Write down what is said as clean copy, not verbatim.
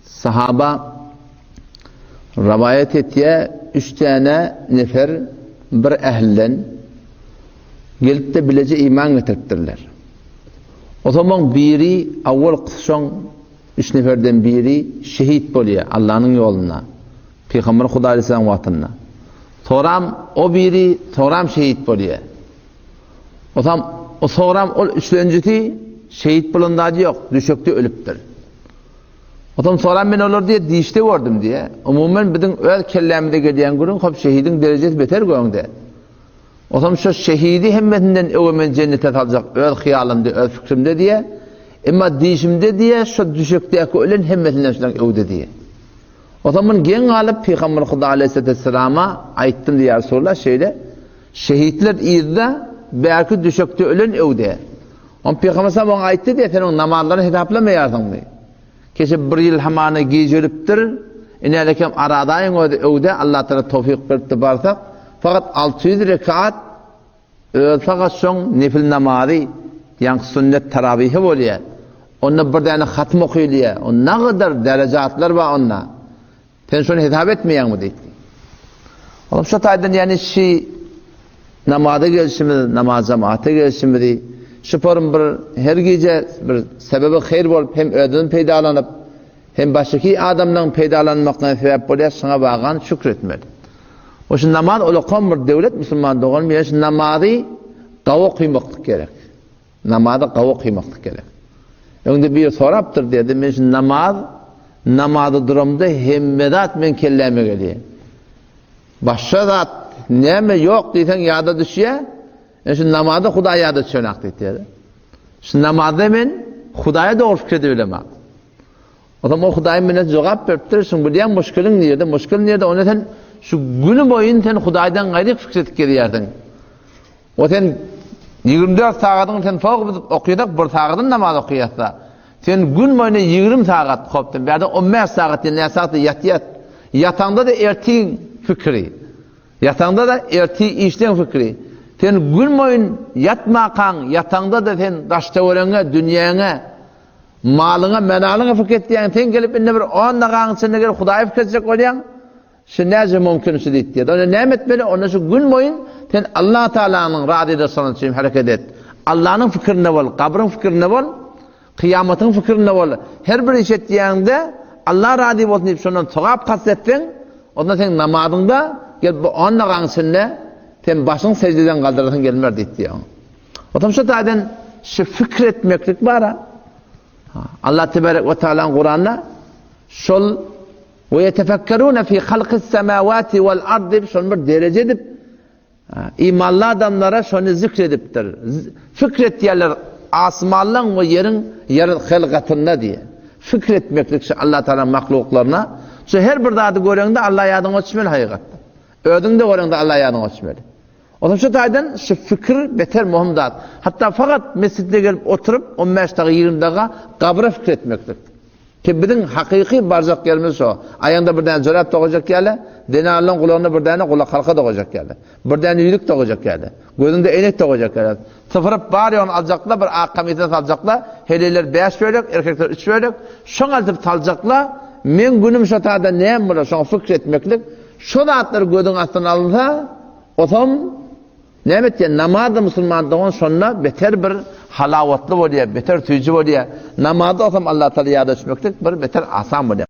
Sahaba rivayet ettiği 3 tane nefer bir ehlinden gelip de bilece iman getirttirler. O zaman biri avval kısson 3 neferden biri şehit boluyor Allah'ın yoluna. Peygamber Huda Aleyhisselam vatınına. Toram o biri toram şehit boluyor. O zaman o toram o üçüncüsü şehit bulundağı yok. Düşökte ölüptür. O zaman toram ben olur diye dişte gördüm diye. Umumen bizim öl kellemde gelen günün hep şehidin derecesi beter göğünde. O zaman şu şehidi hemmetinden evmen cennete kalacak. Öl hıyalımda, öl fikrimde diye. Ama dişimde diye şu düşökteki ölen hemmetinden şundan evde diye. O zaman gen alıp Peygamber Huda Aleyhisselam'a ayttım diye Resulullah şeyle. Şehitler iyide belki düşökte ölen evde. Ama Peygamber sana ayttı diye senin namazlarını hesaplamayasın diye. Keşke bir yıl hamana giyceliptir. İnelekem aradayın evde Allah Teala tevfik verip barsak. Fakat 600 rekat fakat son nefil namazı yani sünnet teravihi oluyor. Onunla bir tane hatm okuyuluyor. O ne kadar derecatlar var onunla. Sen şunu hitap etmeyen mi dedi. Oğlum şu taydan yani namazda gelişimiz, namaz cemaate gelişimiz, sporun bir her gece bir sebebi hayır olup hem ödün peydalanıp hem baştaki adamdan peydalanmaktan sebep oluyor sana bağlan şükretmeli. O şu namaz olukan bir devlet Müslüman doğan şu namazı qavı kıymaklık gerek. Namazı qavı kıymaklık gerek. Önde bir soraptır dedi men şu namazı durumda hemmedat men kelleme geliyor. Başka zat neme yok diysen yada düşüyor. Şu namazda Huda yada düşüyor dedi. Şu namazda men Huda'ya doğru fikrede ölemek. O zaman o Huda'ya men cevap vertirsin. Bu diyen müşkülün nerede? Müşkül nerede? Onu sen şu günü boyun sen Huda'dan gayrı fikret geliyordun. O sen 24 saatın sen fazla okuyadak bir saatin namaz okuyatsa. Sen gün boyunca 20 saat koptun. Bir de 15 saat ne saat yat. Yatağında da erti fikri. Yatağında da erti işten fikri. Sen gün boyun yatmakan, yatağında da sen daştavarına, dünyana, malına, menalına fikrettiğin sen gelip inne bir 10 dakikanın içinde gelip Huda'ya fikredecek olayan şu nece mümkün şu deyip diye. Onu ne etmeli? Onu şu gün boyun sen Allah Teala'nın radide sana için hareket et. Allah'ın fikrine ol, kabrın fikrine ol, kıyametin fikrine ol. Her bir iş ettiğinde Allah radide olsun deyip şundan tuhaf kastettin. Ondan sen namazında gel bu 10 dakikanın içinde sen başın secdeden kaldırırsın gelmer deyip diye. O zaman şu taydan şu fikretmeklik var ha. Allah Tebarek ve Teala'nın Kur'an'da şol ve yetefekkerûne fî halqis semâvâti vel ardı şunu bir derece edip imanlı adamlara şunu zikrediptir. Fikret yerler asmanlığın ve yerin hılgatında diye. Fikretmeklik şu Allah Teala mahluklarına. Şu her bir dadı görüyorsun da Allah yadını açmalı hakikaten. Ödün de görüyorsun da Allah yadını açmalı. O zaman şu taydan şu fikir beter muhim dat. Hatta fakat mescidde gelip oturup 15 dakika 20 dakika kabra fikretmektir. Ki bizim hakiki barzak gelmesi o. Ayağında bir tane zörat doğacak yerle, denarlığın kulağında bir tane kulak halka doğacak yerle. Bir tane yüzük doğacak yerle. Gözünde enek doğacak yerle. Sıfırıp bari onu alacaklar, bir akamiyetten alacaklar. Heliler 5 bölük, erkekler 3 bölük. Şun alıp alacaklar. Men günüm şu tağda neyem burada, şunu fikretmeklik. Şu dağıtları gözün altına alınsa, o zaman neymet ya namazda Müslümanlığın sonuna beter bir halavatlı oluyor, beter tüyücü oluyor. Namazda o zaman Allah Teala yada düşmeklik bir beter asan oluyor.